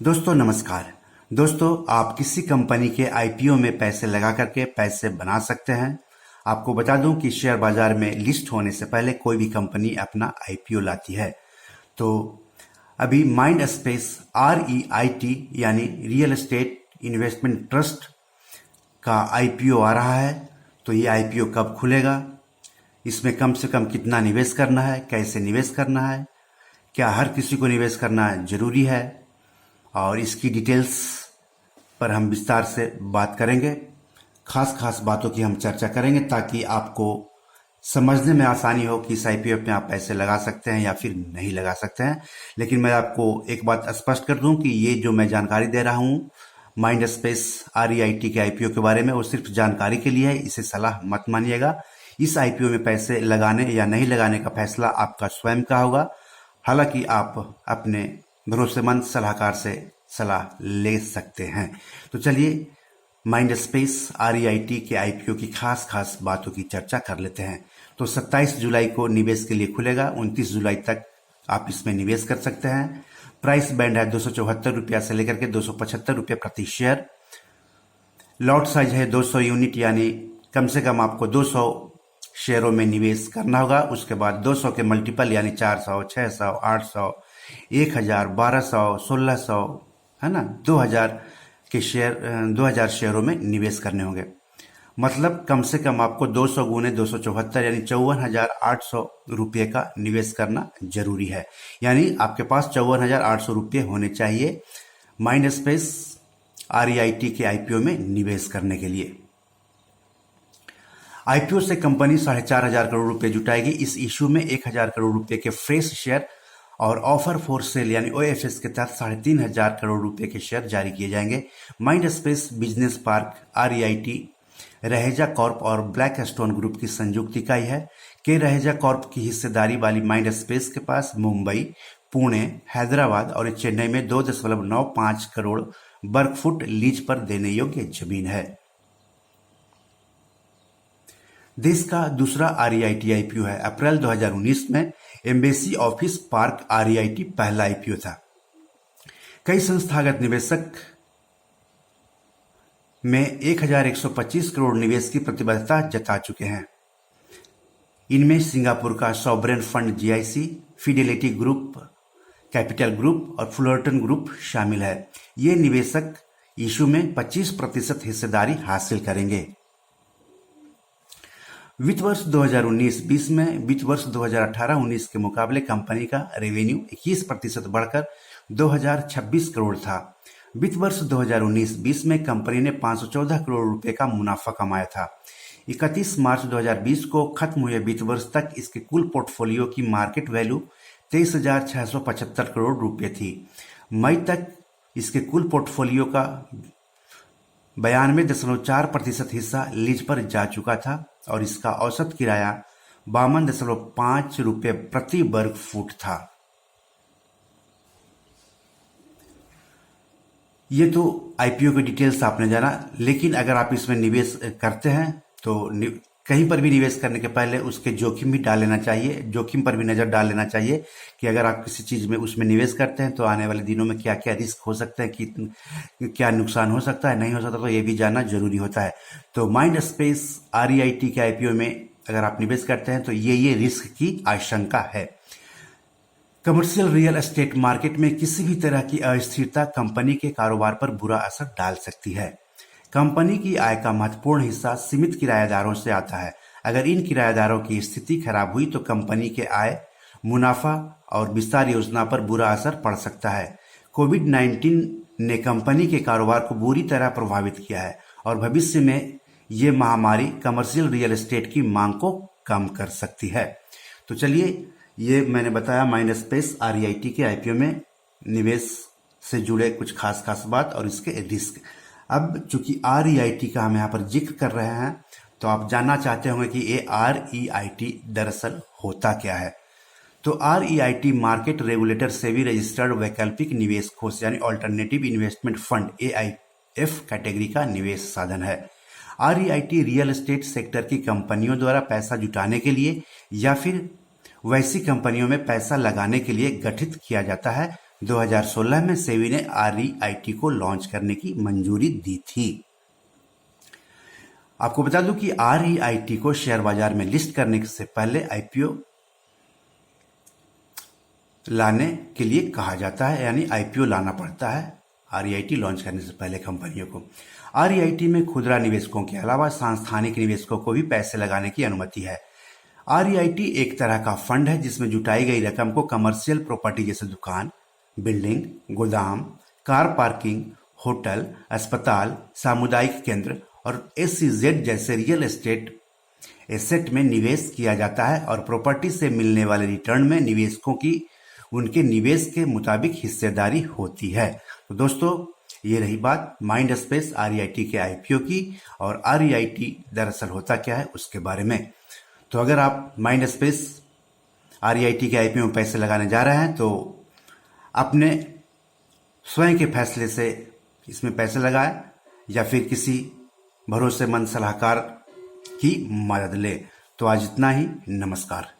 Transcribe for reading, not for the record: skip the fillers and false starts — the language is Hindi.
दोस्तों नमस्कार। दोस्तों आप किसी कंपनी के आईपीओ में पैसे लगा करके पैसे बना सकते हैं। आपको बता दूं कि शेयर बाजार में लिस्ट होने से पहले कोई भी कंपनी अपना आईपीओ लाती है। तो अभी माइंड स्पेस REIT यानी रियल एस्टेट इन्वेस्टमेंट ट्रस्ट का आईपीओ आ रहा है। तो ये आईपीओ कब खुलेगा, इसमें कम से कम कितना निवेश करना है, कैसे निवेश करना है, क्या हर किसी को निवेश करना जरूरी है, और इसकी डिटेल्स पर हम विस्तार से बात करेंगे। खास बातों की हम चर्चा करेंगे ताकि आपको समझने में आसानी हो कि इस आईपीओ में आप पैसे लगा सकते हैं या फिर नहीं लगा सकते हैं। लेकिन मैं आपको एक बात स्पष्ट कर दूं कि ये जो मैं जानकारी दे रहा हूं माइंड स्पेस REIT के आईपीओ के बारे में, वो सिर्फ जानकारी के लिए है, इसे सलाह मत मानिएगा। इस आईपीओ में पैसे लगाने या नहीं लगाने का फैसला आपका स्वयं का होगा। हालांकि आप अपने भरोसेमंद सलाहकार से सलाह ले सकते हैं। तो चलिए माइंड स्पेस REIT के आईपीओ की खास बातों की चर्चा कर लेते हैं। तो 27 जुलाई को निवेश के लिए खुलेगा। 29 जुलाई तक आप इसमें निवेश कर सकते हैं। प्राइस बैंड है 274 रुपया से लेकर के 275 रुपये प्रति शेयर। लॉट साइज है 200 यूनिट, यानी कम से कम आपको 200 शेयरों में निवेश करना होगा। उसके बाद 200 के मल्टीपल यानी 400, 600, 800, 1000, 1200, 1600, है ना, 2000 शेयरों में निवेश करने होंगे। मतलब कम से कम आपको 200 गुने 274 यानी 54,800 रुपये का निवेश करना जरूरी है। यानी आपके पास 54,800 रुपये होने चाहिए माइंड स्पेस REIT के आईपीओ में निवेश करने के लिए। आईपीओ से कंपनी 4,500 करोड़ रुपए जुटाएगी। इस इशू में 1,000 करोड़ रुपए के फ्रेश शेयर और ऑफर फॉर सेल यानी OFS के तहत 3,500 करोड़ रुपए के शेयर जारी किए जाएंगे। Mind space business park REIT Raheja Corp और ब्लैक स्टोन ग्रुप की संयुक्त इकाई है। के रहेजा कॉर्प की हिस्सेदारी वाली माइंड स्पेस के पास मुंबई, पुणे, हैदराबाद और चेन्नई में 2.95 करोड़ वर्ग फुट लीज पर देने योग्य जमीन है। देश का दूसरा REIT आईपीओ है। अप्रैल 2019 में एम्बेसी ऑफिस पार्क REIT पहला आईपीओ था। कई संस्थागत निवेशक में 1,125 करोड़ निवेश की प्रतिबद्धता जता चुके हैं। इनमें सिंगापुर का sovereign fund GIC, Fidelity group, capital group और फुलरटन ग्रुप शामिल है। ये निवेशक इशू में 25% हिस्सेदारी हासिल करेंगे। वित्त वर्ष 2019-20 में वित्त वर्ष 2018-19 के मुकाबले कंपनी का रेवेन्यू 21% बढ़कर 2,026 करोड़ था। वित्त वर्ष 2019-20 में कंपनी ने 514 करोड़ रुपए का मुनाफा कमाया था। 31 मार्च 2020 को खत्म हुए वित्त वर्ष तक इसके कुल पोर्टफोलियो की मार्केट वैल्यू 23,675 करोड़ रुपए थी। मई तक इसके कुल पोर्टफोलियो का 92.4% हिस्सा लीज पर जा चुका था और इसका औसत किराया 52.5 रुपये प्रति वर्ग फुट था। ये तो आईपीओ की डिटेल्स आपने जाना, लेकिन अगर आप इसमें निवेश करते हैं तो कहीं पर भी निवेश करने के पहले उसके जोखिम भी डाल लेना चाहिए, जोखिम पर भी नजर डाल लेना चाहिए कि अगर आप किसी चीज में उसमें निवेश करते हैं तो आने वाले दिनों में क्या क्या रिस्क हो सकता है, कि क्या नुकसान हो सकता है, नहीं हो सकता, तो ये भी जानना जरूरी होता है। तो माइंड स्पेस REIT के आईपीओ में अगर आप निवेश करते हैं तो ये रिस्क की आशंका है। कमर्शियल रियल एस्टेट मार्केट में किसी भी तरह की अस्थिरता कंपनी के कारोबार पर बुरा असर डाल सकती है। कंपनी की आय का महत्वपूर्ण हिस्सा सीमित किराएदारों से आता है। अगर इन किराएदारों की स्थिति खराब हुई तो कंपनी के आय, मुनाफा और विस्तार योजना पर बुरा असर पड़ सकता है। कोविड-19 ने कंपनी के कारोबार को बुरी तरह प्रभावित किया है और भविष्य में ये महामारी कमर्शियल रियल एस्टेट की मांग को कम कर सकती है। तो चलिए, ये मैंने बताया माइंड स्पेस REIT के आईपीओ में निवेश से जुड़े कुछ खास बात और इसके रिस्क। अब चूंकि REIT का हम यहाँ पर जिक्र कर रहे हैं तो आप जानना चाहते होंगे कि ये REIT दरअसल होता क्या है। तो REIT market regulator SEBI registered वैकल्पिक निवेश कोष यानी alternative investment fund AIF category का निवेश साधन है। REIT रियल एस्टेट सेक्टर की कंपनियों द्वारा पैसा जुटाने के लिए या फिर वैसी कंपनियों में पैसा लगाने के लिए गठित किया जाता है 2016 में सेबी ने REIT को लॉन्च करने की मंजूरी दी थी। आपको बता दूं कि REIT को शेयर बाजार में लिस्ट करने से पहले IPO लाने के लिए कहा जाता है, यानी IPO लाना पड़ता है REIT लॉन्च करने से पहले कंपनियों को। REIT में खुदरा निवेशकों के अलावा सांस्थानिक निवेशकों को भी पैसे लगाने की अनुमति है। REIT एक तरह का फंड है जिसमें जुटाई गई रकम को कमर्शियल प्रॉपर्टी जैसे दुकान, बिल्डिंग, गोदाम, कार पार्किंग, होटल, अस्पताल, सामुदायिक केंद्र और SEZ जैसे रियल एस्टेट एसेट में निवेश किया जाता है और प्रॉपर्टी से मिलने वाले रिटर्न में निवेशकों की उनके निवेश के मुताबिक हिस्सेदारी होती है। तो दोस्तों, ये रही बात माइंड स्पेस REIT के IPO की और REIT दरअसल होता क्या है उसके बारे में। तो अगर आप माइंड स्पेस REIT के IPO में पैसे लगाने जा रहे हैं तो अपने स्वयं के फैसले से इसमें पैसे लगाएं या फिर किसी भरोसेमंद सलाहकार की मदद ले। तो आज इतना ही, नमस्कार।